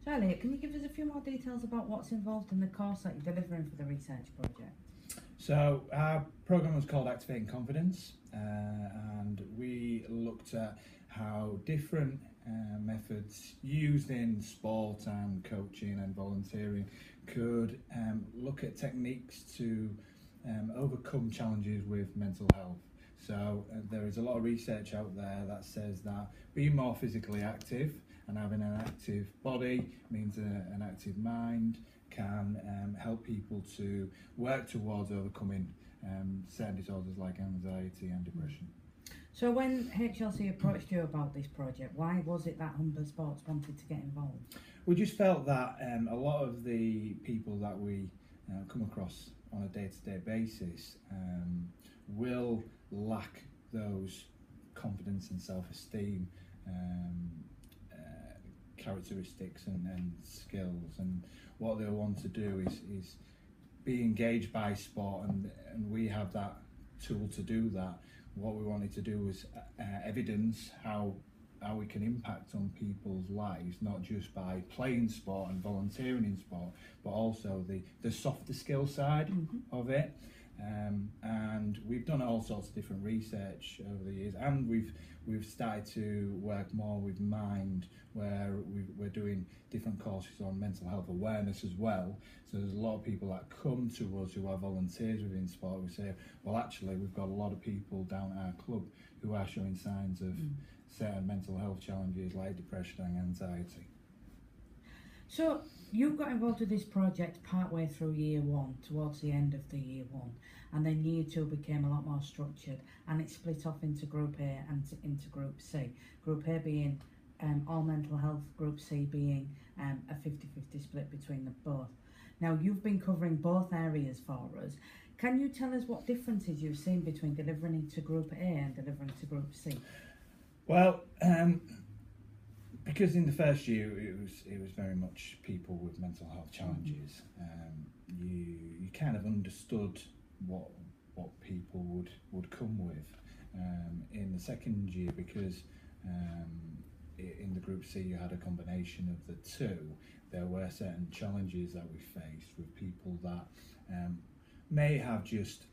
So Elliot, can you give us a few more details about what's involved in the course that you're delivering for the research project? So our programme was called Activating Confidence, and we looked at how different methods used in sport and coaching and volunteering could look at techniques to overcome challenges with mental health. So there is a lot of research out there that says that being more physically active and having an active body means an active mind can help people to work towards overcoming certain disorders like anxiety and depression. So when HLC approached you about this project, why was it that Humber Sports wanted to get involved? We just felt that a lot of the people that we come across on a day-to-day basis will lack those confidence and self-esteem characteristics and skills, and what they'll want to do is be engaged by sport, and we have that tool to do that. What we wanted to do was evidence how we can impact on people's lives, not just by playing sport and volunteering in sport, but also the softer skill side of it. And we've done all sorts of different research over the years, and we've started to work more with Mind, where we're doing different courses on mental health awareness as well. So there's a lot of people that come to us who are volunteers within sport who say, well, actually we've got a lot of people down at our club who are showing signs of certain mental health challenges like depression and anxiety. So you got involved with this project partway through year one, towards the end of the year one, and then year two became a lot more structured, and it split off into Group A and into Group C. Group A being all mental health, Group C being a 50-50 split between them both. Now you've been covering both areas for us. Can you tell us what differences you've seen between delivering into Group A and delivering to Group C? Well, because in the first year it was very much people with mental health challenges. You kind of understood what people would come with. In the second year, because in the Group C you had a combination of the two, there were certain challenges that we faced with people that may have just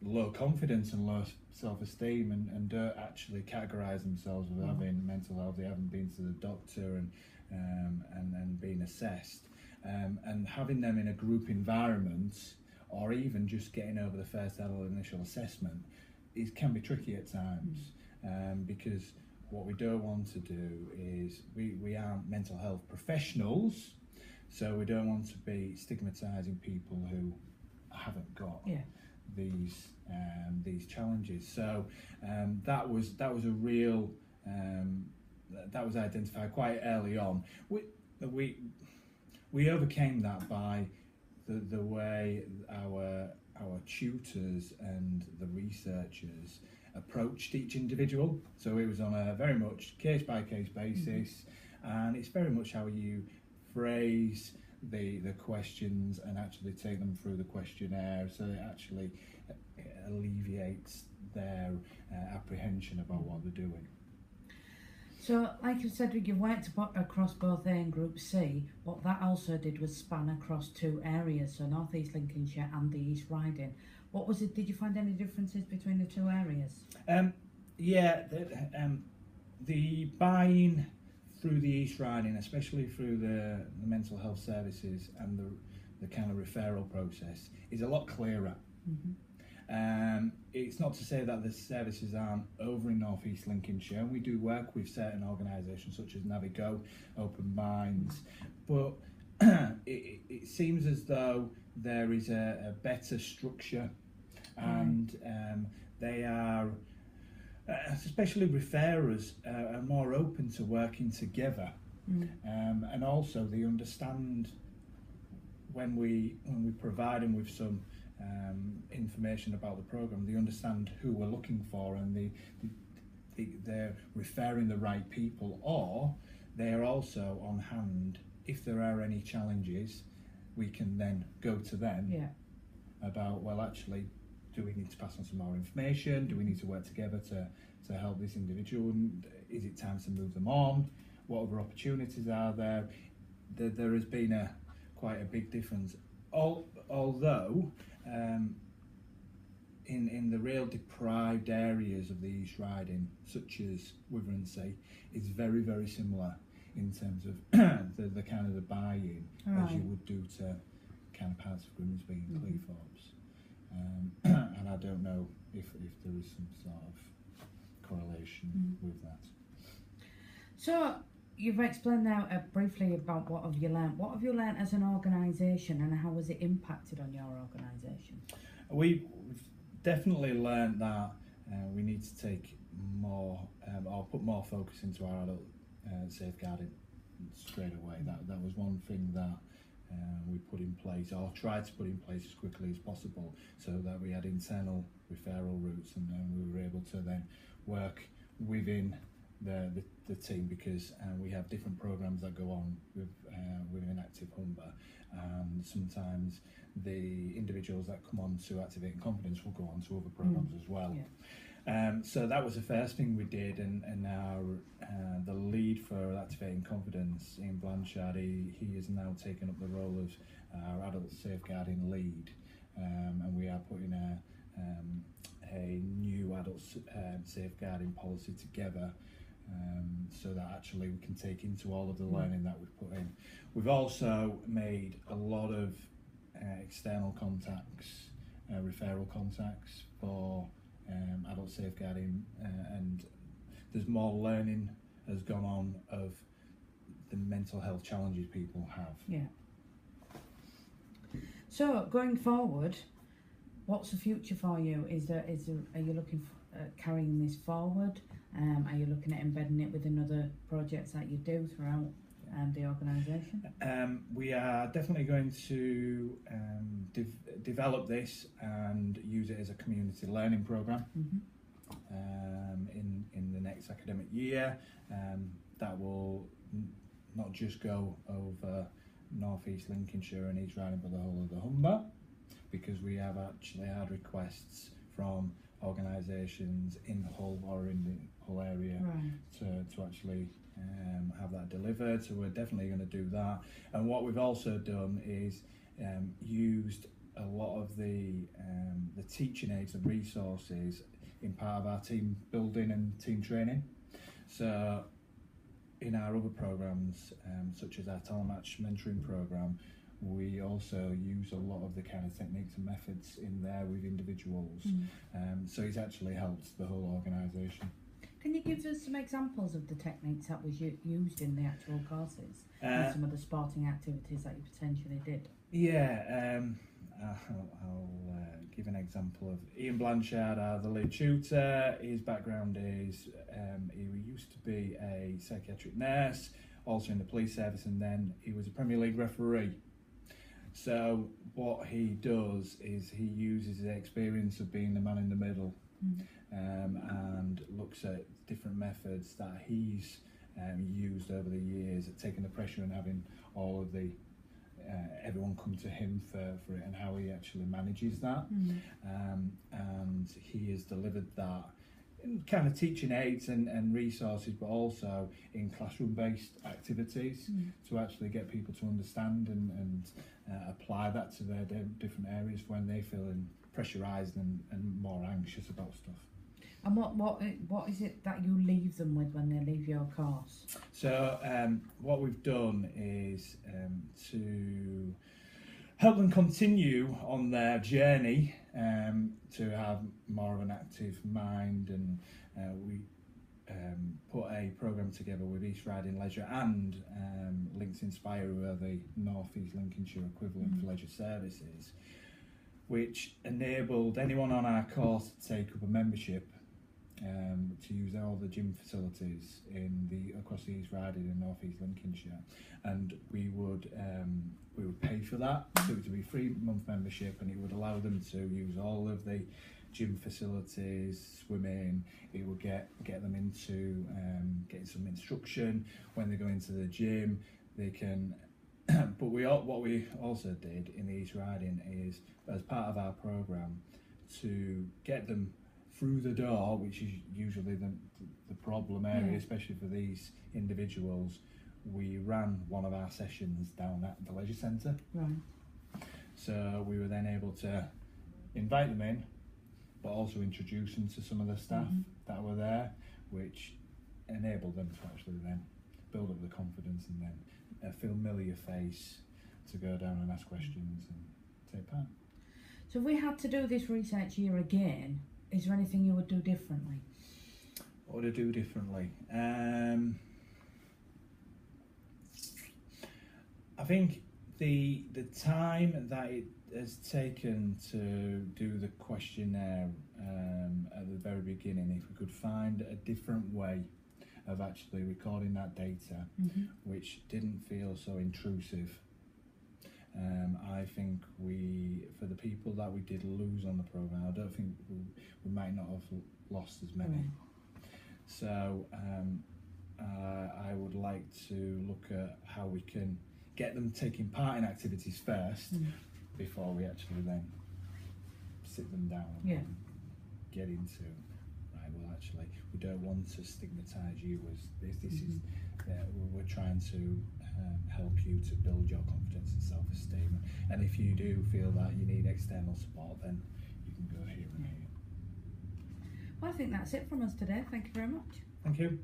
low confidence and low self-esteem and don't actually categorise themselves as having mental health. They haven't been to the doctor and been assessed, and having them in a group environment, or even just getting over the first initial assessment, can be tricky at times, because what we don't want to do is we aren't mental health professionals, so we don't want to be stigmatising people who haven't got these challenges. So that was a real that was identified quite early on. We overcame that by the way our tutors and the researchers approached each individual. So it was on a very much case by case basis, and it's very much how you phrase the questions and actually take them through the questionnaire, so it actually alleviates their apprehension about what they're doing. So, like you said, you worked across both A and Group C. What that also did was span across two areas, so North East Lincolnshire and the East Riding. What was it? Did you find any differences between the two areas? The buying through the East Riding, especially through the mental health services and the kind of referral process, is a lot clearer. It's not to say that the services aren't over in North East Lincolnshire, and we do work with certain organisations such as Navigo, Open Minds, but it seems as though there is a better structure, and they are, especially referrers, are more open to working together, and also they understand when we provide them with some information about the programme, they understand who we're looking for, and they're referring the right people, or they are also on hand if there are any challenges. We can then go to them about, well, actually, do we need to pass on some more information? Do we need to work together to help this individual? Is it time to move them on? What other opportunities are there? there has been quite a big difference. Although in the real deprived areas of the East Riding, such as Withensea, it's very, very similar in terms of the kind of the buy-in as you would do to kind of parts of Grimsby and Cleethorpes. And I don't know if there is some sort of correlation with that. So you've explained now briefly about what have you learnt. What have you learnt as an organisation, and how has it impacted on your organisation? We've definitely learned that we need to take more or put more focus into our adult safeguarding straight away. That was one thing that we put in place, or tried to put in place as quickly as possible, so that we had internal referral routes, and then we were able to then work within the team, because we have different programs that go on within Active Humber, and sometimes the individuals that come on to Activating Confidence will go on to other programs as well. So that was the first thing we did, and our the lead for Activating Confidence, Ian Blanchard, he has now taken up the role of our adult safeguarding lead, and we are putting a new adult safeguarding policy together, so that actually we can take into all of the learning that we've put in. We've also made a lot of external contacts, referral contacts for adult safeguarding, and there's more learning has gone on of the mental health challenges people have. Yeah. So going forward, what's the future for you? Are you looking for carrying this forward? Are you looking at embedding it within other projects that you do throughout the organisation? We are definitely going to develop this and use it as a community learning programme in the next academic year. That will not just go over North East Lincolnshire and East Riding, but the whole of the Humber, because we have actually had requests from organisations in Hull or in the Hull area to actually have that delivered. So we're definitely going to do that. And what we've also done is used a lot of the teaching aids and resources in part of our team building and team training. So in our other programs, such as our Telematch mentoring program, we also use a lot of the kind of techniques and methods in there with individuals. So it's actually helped the whole organisation. Can you give us some examples of the techniques that was used in the actual courses and some of the sporting activities that you potentially did? Yeah, I'll give an example of Ian Blanchard, the lead tutor. His background is he used to be a psychiatric nurse, also in the police service, and then he was a Premier League referee. So what he does is he uses the experience of being the man in the middle, and looks at different methods that he's used over the years at taking the pressure and having all of the everyone come to him for it, and how he actually manages that. And he has delivered that in kind of teaching aids and resources, but also in classroom-based activities to actually get people to understand and apply that to their different areas when they're feeling pressurised and more anxious about stuff. And what is it that you leave them with when they leave your course? So what we've done is to help them continue on their journey to have more of an active mind, and we put a programme together with East Riding Leisure and Links Inspire, who are the North East Lincolnshire equivalent for leisure services, which enabled anyone on our course to take up a membership to use all the gym facilities across the East Riding and North East Lincolnshire, and we would pay for that. So it would be a 3-month membership, and it would allow them to use all of the gym facilities, swimming. It would get them into getting some instruction when they go into the gym. They can. But what we also did in the East Riding is, as part of our programme, to get them through the door, which is usually the problem area, especially for these individuals, we ran one of our sessions down at the leisure centre. Right. So we were then able to invite them in, but also introduce them to some of the staff that were there, which enabled them to actually then build up the confidence and then a familiar face to go down and ask questions and take part. So if we had to do this research year again, is there anything you would do differently? What would I do differently? I think the time that it has taken to do the questionnaire at the very beginning, if we could find a different way of actually recording that data, which didn't feel so intrusive. I think for the people that we did lose on the programme, I don't think we might not have lost as many. So I would like to look at how we can get them taking part in activities first before we actually then sit them down and get into, right, well actually we don't want to stigmatise you as this is we're trying to help you to build your confidence and self-esteem, and if you do feel that you need external support, then you can go here and here. Well, I think that's it from us today. Thank you very much. Thank you.